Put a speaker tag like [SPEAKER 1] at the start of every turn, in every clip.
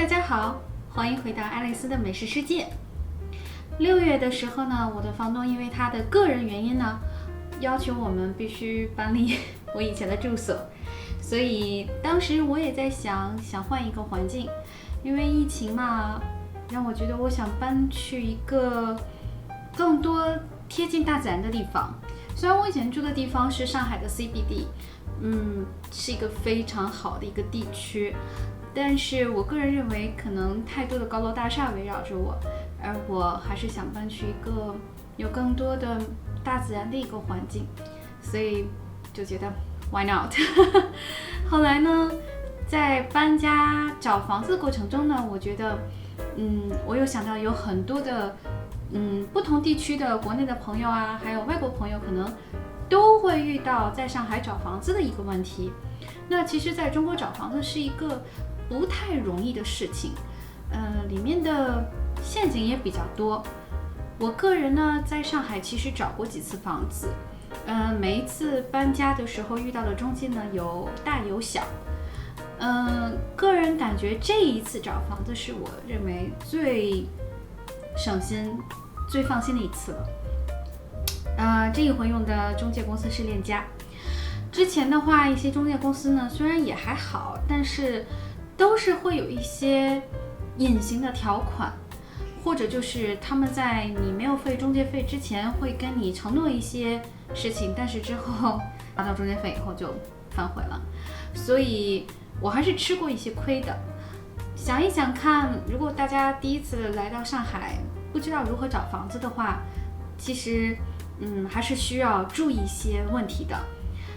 [SPEAKER 1] 大家好，欢迎回到爱丽丝的美食世界。6月的时候呢，我的房东因为他的个人原因呢，要求我们必须搬离我以前的住所，所以当时我也在想换一个环境，因为疫情嘛，让我觉得我想搬去一个更多贴近大自然的地方。虽然我以前住的地方是上海的 CBD，是一个非常好的一个地区，但是我个人认为可能太多的高楼大厦围绕着我，而我还是想搬去一个有更多的大自然的一个环境，所以就觉得 why not 后来呢，在搬家找房子的过程中呢，我觉得我有想到有很多的不同地区的国内的朋友啊，还有外国朋友可能都会遇到在上海找房子的一个问题。那其实在中国找房子是一个不太容易的事情，里面的陷阱也比较多。我个人呢，在上海其实找过几次房子，每一次搬家的时候遇到的中介呢，有大有小。个人感觉这一次找房子是我认为最省心、最放心的一次了。这一回用的中介公司是链家。之前的话，一些中介公司呢，虽然也还好，但是都是会有一些隐形的条款，或者就是他们在你没有费中介费之前，会跟你承诺一些事情，但是之后拿到中介费以后就反悔了，所以我还是吃过一些亏的。想一想看，如果大家第一次来到上海，不知道如何找房子的话，其实还是需要注意一些问题的。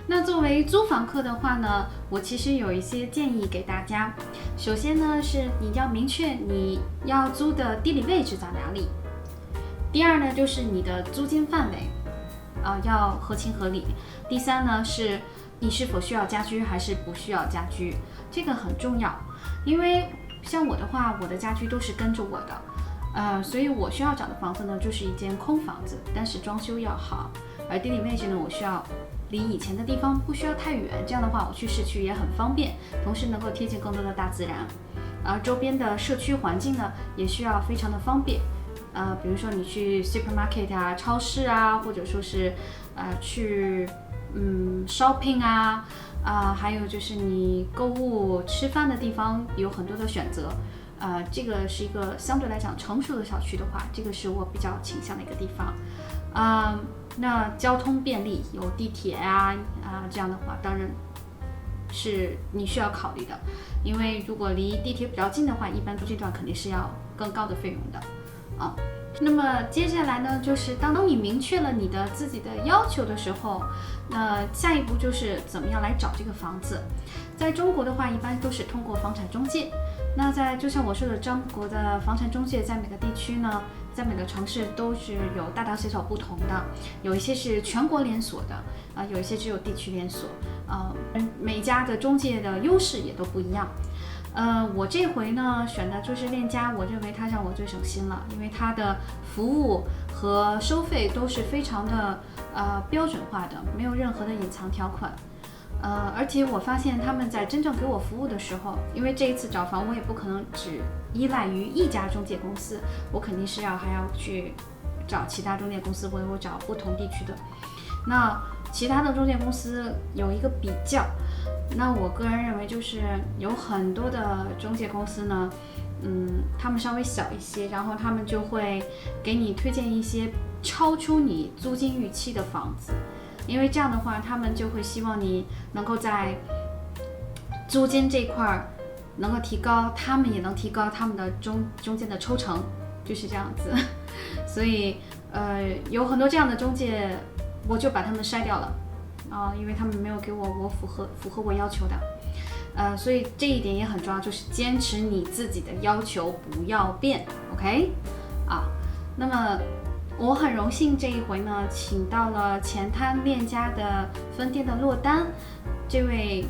[SPEAKER 1] 那作为租房客的话呢，我其实有一些建议给大家。首先呢，是你要明确你要租的地理位置在哪里。第二呢，就是你的租金范围，要合情合理。第三呢，是你是否需要家居还是不需要家居，这个很重要。因为像我的话，我的家居都是跟着我的，所以我需要找的房子呢，就是一间空房子，但是装修要好。而地理位置呢，我需要离以前的地方不需要太远，这样的话我去市区也很方便，同时能够贴近更多的大自然。而周边的社区环境呢，也需要非常的方便。比如说你去 supermarket 啊、超市啊，或者说是去shopping 啊，还有就是你购物、吃饭的地方有很多的选择。这个是一个相对来讲成熟的小区的话，这个是我比较倾向的一个地方。那交通便利，有地铁这样的话，当然是你需要考虑的。因为如果离地铁比较近的话，一般这段肯定是要更高的费用的。那么接下来呢，就是当你明确了你的自己的要求的时候，那下一步就是怎么样来找这个房子。在中国的话，一般都是通过房产中介。那就像我说的，中国的房产中介在每个地区呢，在每个城市都是有大大小小不同的，有一些是全国连锁的，有一些只有地区连锁，每家的中介的优势也都不一样。我这回呢选的就是链家，我认为它让我最省心了，因为它的服务和收费都是非常的标准化的，没有任何的隐藏条款。而且我发现他们在真正给我服务的时候，因为这一次找房我也不可能只依赖于一家中介公司，我肯定是还要去找其他中介公司，或者我找不同地区的。那其他的中介公司有一个比较，那我个人认为就是有很多的中介公司呢，他们稍微小一些，然后他们就会给你推荐一些超出你租金预期的房子。因为这样的话，他们就会希望你能够在租金这块能够提高，他们也能提高他们的中间的抽成，就是这样子。所以有很多这样的中介，我就把他们筛掉了因为他们没有给我符合我要求的。所以这一点也很重要，就是坚持你自己的要求，不要变 ，OK？ 那么我很荣幸这一回呢，请到了前滩链家的分店的落单这位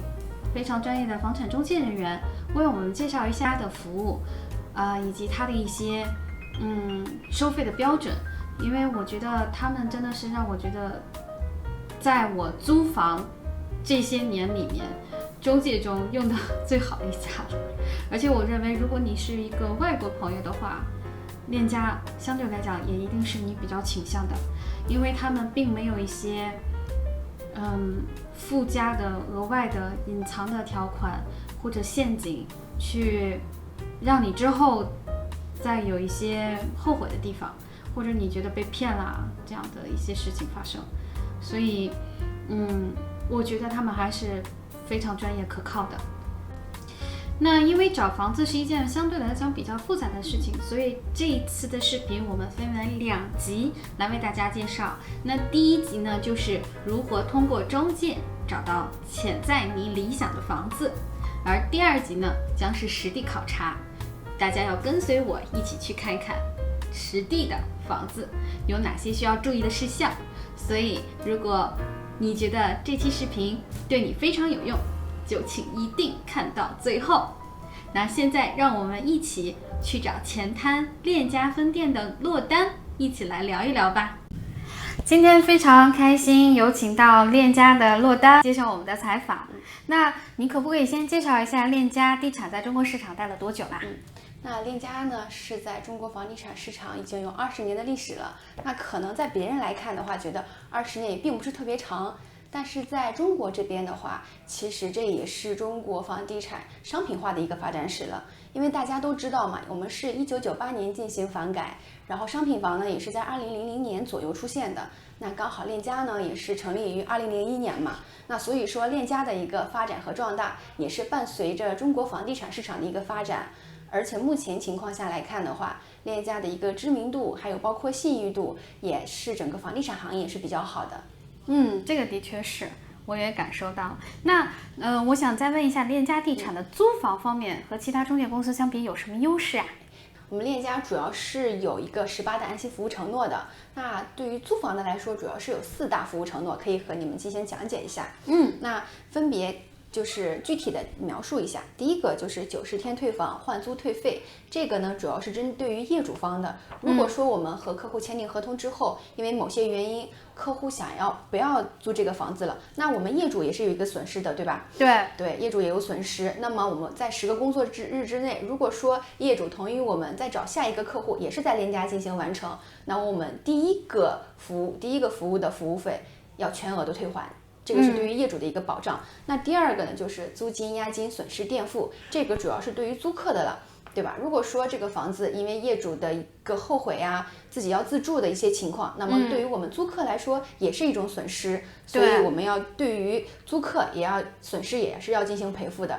[SPEAKER 1] 非常专业的房产中介人员，为我们介绍一下他的服务，以及他的一些收费的标准。因为我觉得他们真的是让我觉得，在我租房这些年里面，中介中用的最好的一家了。而且我认为，如果你是一个外国朋友的话，链家相对来讲也一定是你比较倾向的，因为他们并没有一些附加的额外的隐藏的条款或者陷阱，去让你之后再有一些后悔的地方，或者你觉得被骗了这样的一些事情发生。所以我觉得他们还是非常专业可靠的。那因为找房子是一件相对来讲比较复杂的事情，所以这一次的视频我们分为2集来为大家介绍。那第1集呢，就是如何通过中介找到潜在你理想的房子，而第2集呢，将是实地考察，大家要跟随我一起去看一看实地的房子有哪些需要注意的事项。所以如果你觉得这期视频对你非常有用，就请一定看到最后。那现在让我们一起去找前滩链家分店的落单，一起来聊一聊吧。今天非常开心有请到链家的落单接受我们的采访。那你可不可以先介绍一下链家地产在中国市场待了多久啦？
[SPEAKER 2] 那链家呢是在中国房地产市场已经有20年的历史了。那可能在别人来看的话，觉得20年也并不是特别长，但是在中国这边的话，其实这也是中国房地产商品化的一个发展史了。因为大家都知道嘛，我们是1998年进行房改，然后商品房呢也是在2000年左右出现的。那刚好链家呢也是成立于2001年嘛，那所以说链家的一个发展和壮大，也是伴随着中国房地产市场的一个发展。而且目前情况下来看的话，链家的一个知名度，还有包括信誉度，也是整个房地产行业是比较好的。
[SPEAKER 1] 这个的确是，我也感受到。那我想再问一下，链家地产的租房方面和其他中介公司相比有什么优势啊？
[SPEAKER 2] 我们链家主要是有一个18的安心服务承诺的。那对于租房的来说，主要是有4大服务承诺，可以和你们进行讲解一下。那分别就是具体的描述一下。第一个就是90天退房，换租退费，这个呢主要是针对于业主方的。如果说我们和客户签订合同之后，因为某些原因，客户想要不要租这个房子了，那我们业主也是有一个损失的，对吧？对，业主也有损失。那么我们在10个工作日之内，如果说业主同意我们再找下一个客户，也是在链家进行完成，那我们第一个服务的服务费要全额的退还。这个是对于业主的一个保障。那第2个呢，就是租金、押金、损失垫付，这个主要是对于租客的了，对吧？如果说这个房子因为业主的一个后悔啊，自己要自住的一些情况，那么对于我们租客来说也是一种损失，所以我们要对于租客损失也是要进行赔付的，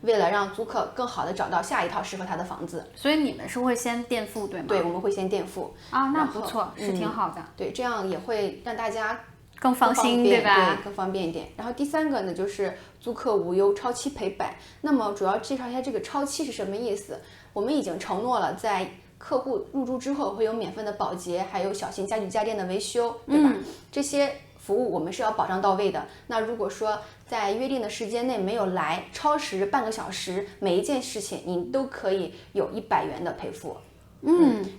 [SPEAKER 2] 为了让租客更好的找到下一套适合他的房子。
[SPEAKER 1] 所以你们是会先垫付，对吗？
[SPEAKER 2] 对，我们会先垫付
[SPEAKER 1] 啊，那不错，是挺好的。
[SPEAKER 2] 对，这样也会让大家
[SPEAKER 1] 更放心，对吧？
[SPEAKER 2] 对，更方便一点。然后第3个呢，就是租客无忧超期赔本。那么主要介绍一下这个超期是什么意思。我们已经承诺了，在客户入住之后会有免费的保洁，还有小型家具家电的维修，对吧？这些服务我们是要保障到位的。那如果说在约定的时间内没有来，超时半个小时，每一件事情您都可以有100元的赔付。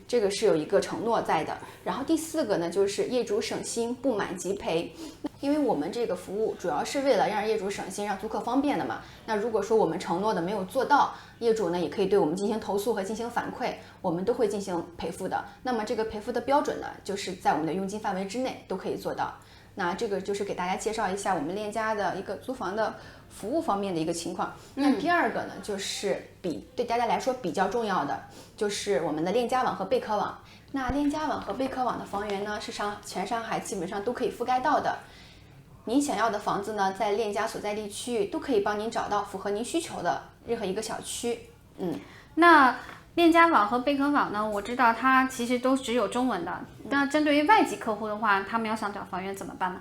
[SPEAKER 2] 这个是有一个承诺在的。然后第4个呢，就是业主省心，不满即赔。因为我们这个服务主要是为了让业主省心，让租客方便的嘛。那如果说我们承诺的没有做到，业主呢也可以对我们进行投诉和进行反馈，我们都会进行赔付的。那么这个赔付的标准呢，就是在我们的佣金范围之内都可以做到。那这个就是给大家介绍一下我们链家的一个租房的服务方面的一个情况。那第2个呢，就是对大家来说比较重要的，就是我们的链家网和贝壳网。那链家网和贝壳网的房源呢，是全上海基本上都可以覆盖到的。您想要的房子呢，在链家所在地区域都可以帮您找到符合您需求的任何一个小区。
[SPEAKER 1] 那链家网和贝壳网呢，我知道它其实都只有中文的。那针对于外籍客户的话，他们要想找房源怎么办呢？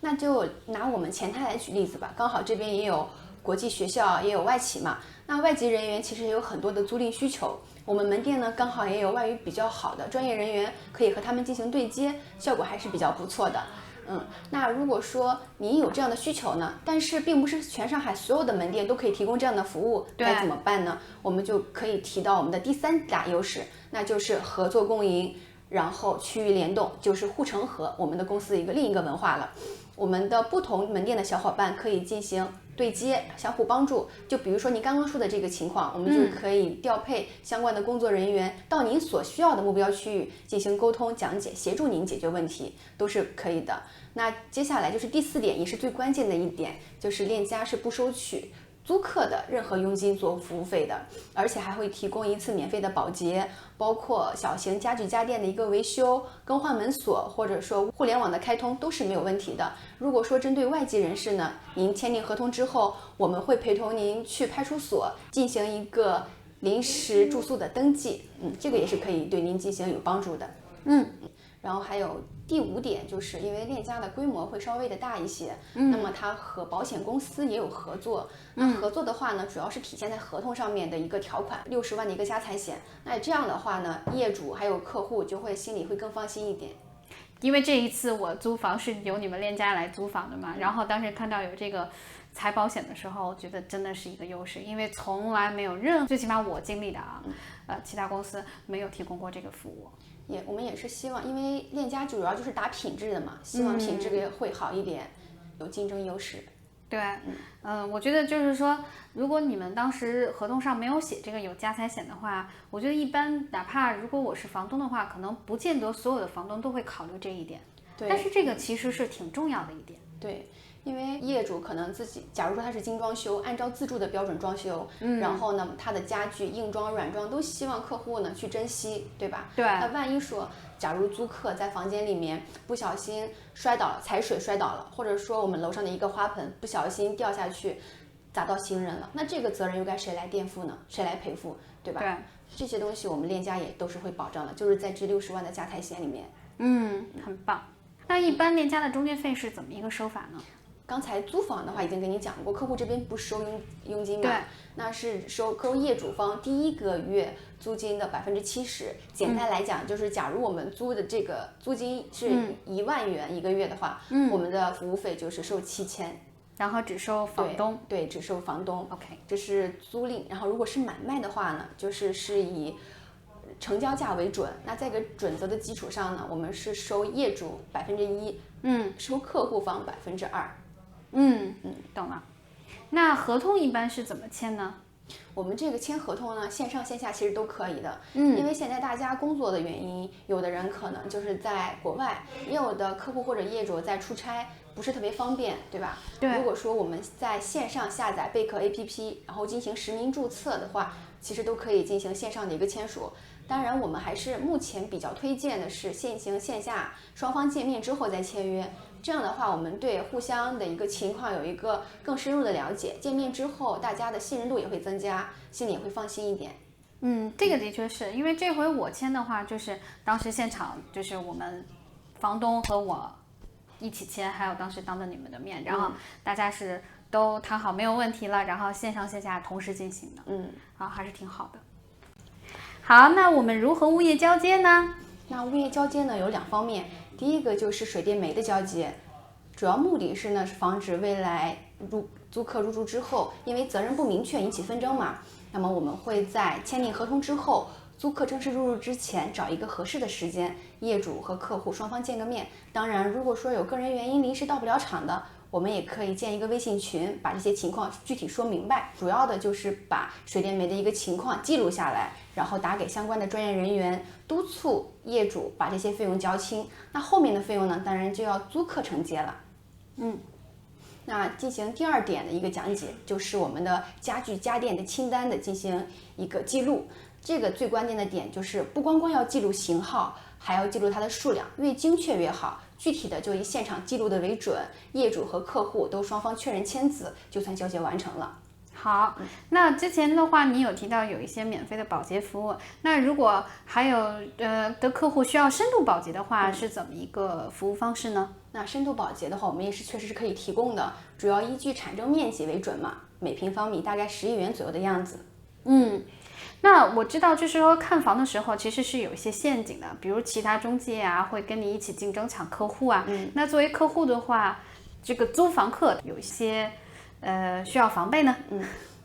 [SPEAKER 2] 那就拿我们前台来举例子吧。刚好这边也有国际学校，也有外企嘛。那外籍人员其实也有很多的租赁需求。我们门店呢，刚好也有外语比较好的专业人员，可以和他们进行对接，效果还是比较不错的。那如果说您有这样的需求呢，但是并不是全上海所有的门店都可以提供这样的服务，该怎么办呢？我们就可以提到我们的第3大优势，那就是合作共赢，然后区域联动，就是护城河，我们的公司的另一个文化了。我们的不同门店的小伙伴可以进行对接，相互帮助。就比如说您刚刚说的这个情况，我们就可以调配相关的工作人员到您所需要的目标区域进行沟通讲解，协助您解决问题，都是可以的。那接下来就是第4点，也是最关键的一点，就是链家是不收取租客的任何佣金做服务费的，而且还会提供1次免费的保洁，包括小型家具家电的一个维修、更换门锁，或者说互联网的开通都是没有问题的。如果说针对外籍人士呢，您签订合同之后，我们会陪同您去派出所进行一个临时住宿的登记，这个也是可以对您进行有帮助的。然后还有第5点，就是因为链家的规模会稍微的大一些，那么它和保险公司也有合作。那合作的话呢，主要是体现在合同上面的一个条款，60万的一个家财险。那这样的话呢，业主还有客户就会心里会更放心一点。
[SPEAKER 1] 因为这一次我租房是由你们链家来租房的嘛，然后当时看到有这个财保险的时候，我觉得真的是一个优势，因为从来没有最起码我经历的其他公司没有提供过这个服务。
[SPEAKER 2] 我们也是希望，因为链家主要就是打品质的嘛，希望品质也会好一点，有竞争优势。
[SPEAKER 1] 对，我觉得就是说，如果你们当时合同上没有写这个有家财险的话，我觉得一般哪怕如果我是房东的话，可能不见得所有的房东都会考虑这一点。
[SPEAKER 2] 对，
[SPEAKER 1] 但是这个其实是挺重要的一点。
[SPEAKER 2] 对，因为业主可能自己，假如说他是精装修，按照自住的标准装修，然后呢，他的家具硬装、软装都希望客户呢去珍惜，对吧？
[SPEAKER 1] 对。
[SPEAKER 2] 那万一说，假如租客在房间里面不小心摔倒了，踩水摔倒了，或者说我们楼上的一个花盆不小心掉下去，砸到行人了，那这个责任又该谁来垫付呢？谁来赔付，对吧？
[SPEAKER 1] 对。
[SPEAKER 2] 这些东西我们链家也都是会保障的，就是在这60万的家财险里面。
[SPEAKER 1] 很棒。那一般链家的中介费是怎么一个收法呢？
[SPEAKER 2] 刚才租房的话已经跟你讲过，客户这边不收佣金嘛？
[SPEAKER 1] 对，
[SPEAKER 2] 那是收业主方第1个月租金的70%。简单来讲，就是假如我们租的这个租金是1万元1个月的话，我们的服务费就是收7000，
[SPEAKER 1] 然后只收房东。
[SPEAKER 2] 对，只收房东。
[SPEAKER 1] OK，
[SPEAKER 2] 这是租赁。然后如果是买卖的话呢，是以成交价为准。那在这个准则的基础上呢，我们是收业主1%，收客户方2%。
[SPEAKER 1] 懂了。那合同一般是怎么签呢？
[SPEAKER 2] 我们这个签合同呢，线上线下其实都可以的。因为现在大家工作的原因，有的人可能就是在国外，也有的客户或者业主在出差，不是特别方便，对吧？
[SPEAKER 1] 对。
[SPEAKER 2] 如果说我们在线上下载贝壳 APP， 然后进行实名注册的话，其实都可以进行线上的一个签署。当然，我们还是目前比较推荐的是线行线下双方见面之后再签约。这样的话，我们对互相的一个情况有一个更深入的了解，见面之后大家的信任度也会增加，心里也会放心一点。
[SPEAKER 1] 这个的确是因为这回我签的话，就是当时现场就是我们房东和我一起签，还有当时当着你们的面，然后大家是都谈好没有问题了，然后线上线下同时进行的，还是挺好的。好，那我们如何物业交接呢？
[SPEAKER 2] 那物业交接呢有2方面，第一个就是水电煤的交接，主要目的是防止未来租客入住之后，因为责任不明确引起纷争嘛。那么我们会在签订合同之后，租客正式入住之前找一个合适的时间，业主和客户双方见个面。当然，如果说有个人原因临时到不了场的，我们也可以建一个微信群，把这些情况具体说明白。主要的就是把水电煤的一个情况记录下来，然后打给相关的专业人员，督促业主把这些费用交清。那后面的费用呢，当然就要租客承接了。那进行第2点的一个讲解，就是我们的家具家电的清单的进行一个记录。这个最关键的点就是不光要记录型号，还要记录它的数量，越精确越好。具体的就以现场记录的为准，业主和客户都双方确认签字，就算交接完成了。
[SPEAKER 1] 好，那之前的话你有提到有一些免费的保洁服务，那如果还有的客户需要深度保洁的话，是怎么一个服务方式呢？
[SPEAKER 2] 那深度保洁的话，我们也是确实是可以提供的，主要依据产生面积为准嘛，每平方米大概11元左右的样子。
[SPEAKER 1] 那我知道就是说看房的时候其实是有一些陷阱的，比如其他中介会跟你一起竞争抢客户那作为客户的话，这个租房客有一些需要防备呢？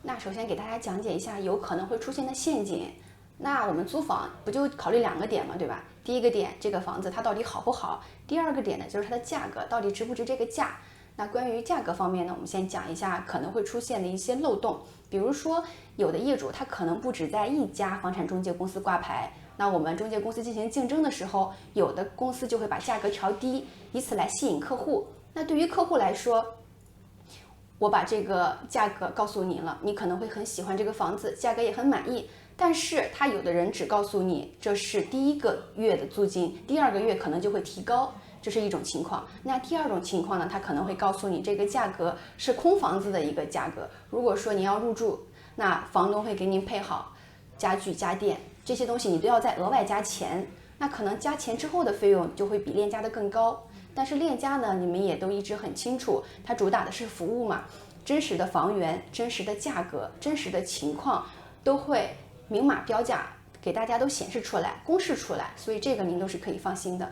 [SPEAKER 2] 那首先给大家讲解一下有可能会出现的陷阱。那我们租房不就考虑2个点嘛，对吧？第一个点，这个房子它到底好不好？第二个点呢，就是它的价格到底值不值这个价？那关于价格方面呢，我们先讲一下可能会出现的一些漏洞。比如说，有的业主他可能不只在一家房产中介公司挂牌，那我们中介公司进行竞争的时候，有的公司就会把价格调低，以此来吸引客户。那对于客户来说，我把这个价格告诉你了，你可能会很喜欢这个房子，价格也很满意。但是他有的人只告诉你这是第1个月的租金，第2个月可能就会提高，这是一种情况。那第2种情况呢，他可能会告诉你这个价格是空房子的一个价格。如果说你要入住，那房东会给您配好家具家电这些东西，你都要再额外加钱。那可能加钱之后的费用就会比链家的更高。但是链家呢，你们也都一直很清楚，它主打的是服务嘛，真实的房源、真实的价格、真实的情况都会明码标价给大家都显示出来，公示出来，所以这个您都是可以放心的。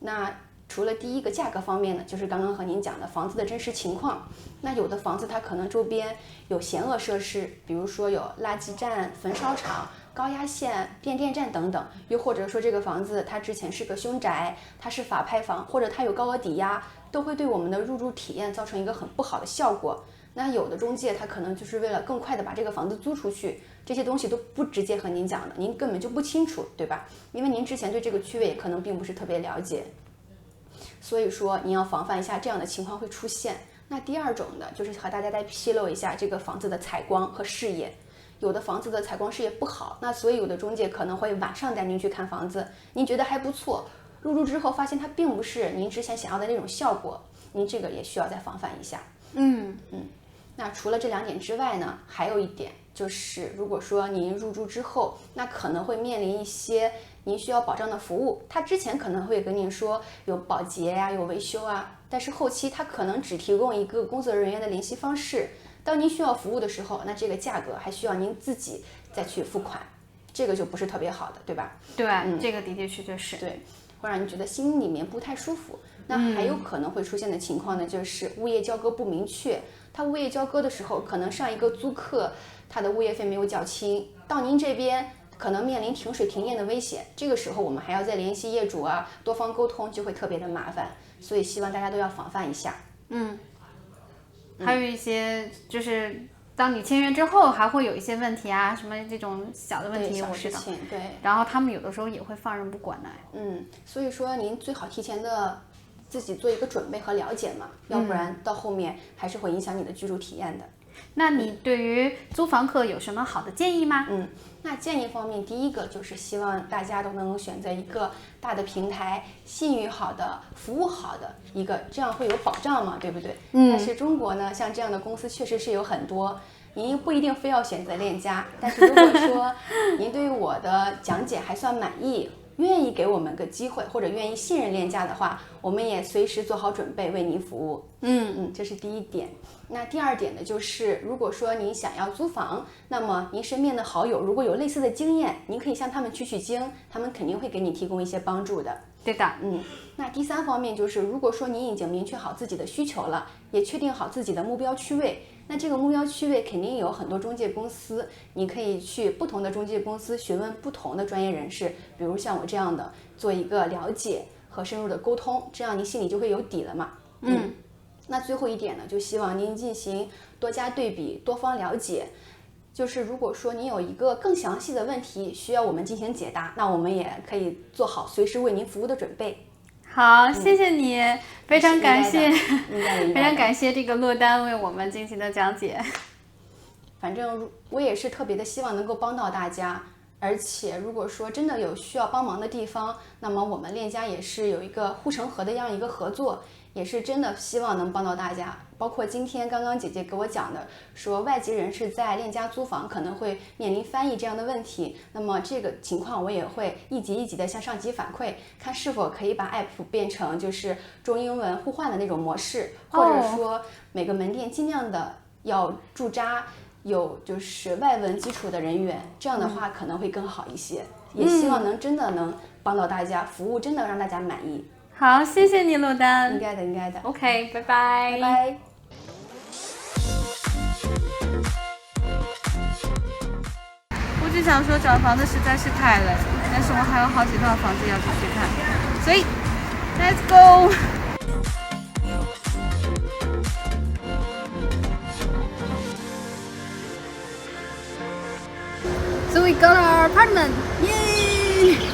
[SPEAKER 2] 那除了第1个价格方面呢，就是刚刚和您讲的房子的真实情况。那有的房子它可能周边有险恶设施，比如说有垃圾站、焚烧厂、高压线、变电站等等，又或者说这个房子它之前是个凶宅，它是法拍房，或者它有高额抵押，都会对我们的入住体验造成一个很不好的效果。那有的中介他可能就是为了更快的把这个房子租出去，这些东西都不直接和您讲的，您根本就不清楚，对吧？因为您之前对这个区位可能并不是特别了解，所以说您要防范一下这样的情况会出现。那第2种的就是和大家再披露一下这个房子的采光和视野。有的房子的采光视野不好，那所以有的中介可能会晚上带您去看房子，您觉得还不错，入住之后发现它并不是您之前想要的那种效果，您这个也需要再防范一下。那除了这2点之外呢，还有一点就是，如果说您入住之后，那可能会面临一些您需要保障的服务。他之前可能会跟您说有保洁呀、有维修啊，但是后期他可能只提供一个工作人员的联系方式。当您需要服务的时候，那这个价格还需要您自己再去付款，这个就不是特别好的，对吧？
[SPEAKER 1] 对，这个的确是。
[SPEAKER 2] 对，会让你觉得心里面不太舒服。那还有可能会出现的情况呢，就是物业交割不明确。他物业交割的时候，可能上一个租客他的物业费没有缴清，到您这边可能面临停水停电的危险。这个时候我们还要再联系业主啊，多方沟通就会特别的麻烦。所以希望大家都要防范一下。
[SPEAKER 1] 还有一些就是当你签约之后，还会有一些问题啊，什么这种小的问题，我知道。
[SPEAKER 2] 对。
[SPEAKER 1] 然后他们有的时候也会放任不管的。
[SPEAKER 2] 所以说您最好提前的自己做一个准备和了解嘛，要不然到后面还是会影响你的居住体验的。
[SPEAKER 1] 那你对于租房客有什么好的建议吗？
[SPEAKER 2] 那建议方面，第1个就是希望大家都能选择一个大的平台，信誉好的、服务好的一个，这样会有保障嘛，对不对？但是中国呢，像这样的公司确实是有很多，您不一定非要选择链家，但是如果说您对于我的讲解还算满意，愿意给我们个机会，或者愿意信任链家的话，我们也随时做好准备为您服务。这是第1点。那第2点呢，就是如果说您想要租房，那么您身边的好友如果有类似的经验，您可以向他们取经，他们肯定会给你提供一些帮助的。
[SPEAKER 1] 对的。
[SPEAKER 2] 那第3方面就是，如果说您已经明确好自己的需求了，也确定好自己的目标区位，那这个目标区位肯定有很多中介公司，你可以去不同的中介公司询问不同的专业人士，比如像我这样的，做一个了解和深入的沟通，这样你心里就会有底了嘛。那最后一点呢，就希望您进行多加对比，多方了解。就是如果说您有一个更详细的问题需要我们进行解答，那我们也可以做好随时为您服务的准备。
[SPEAKER 1] 好，谢谢你，非常感谢，
[SPEAKER 2] 非
[SPEAKER 1] 常感谢这个落单为我们进行的讲解。
[SPEAKER 2] 反正我也是特别的希望能够帮到大家，而且如果说真的有需要帮忙的地方，那么我们链家也是有一个护城河的这样一个合作，也是真的希望能帮到大家。包括今天刚刚姐姐给我讲的，说外籍人士在链家租房可能会面临翻译这样的问题，那么这个情况我也会一级一级的向上级反馈，看是否可以把 app 变成就是中英文互换的那种模式，或者说每个门店尽量的要驻扎有就是外文基础的人员，这样的话可能会更好一些。也希望真的能帮到大家，服务真的让大家满意。
[SPEAKER 1] 好，谢谢你，落单。
[SPEAKER 2] 应该的，应该的。
[SPEAKER 1] OK， 拜拜。
[SPEAKER 2] 拜拜。
[SPEAKER 1] 我就想说找房子实在是太累，但是我还有好几套房子要继续看，所以 let's go。So we got our apartment! Yay!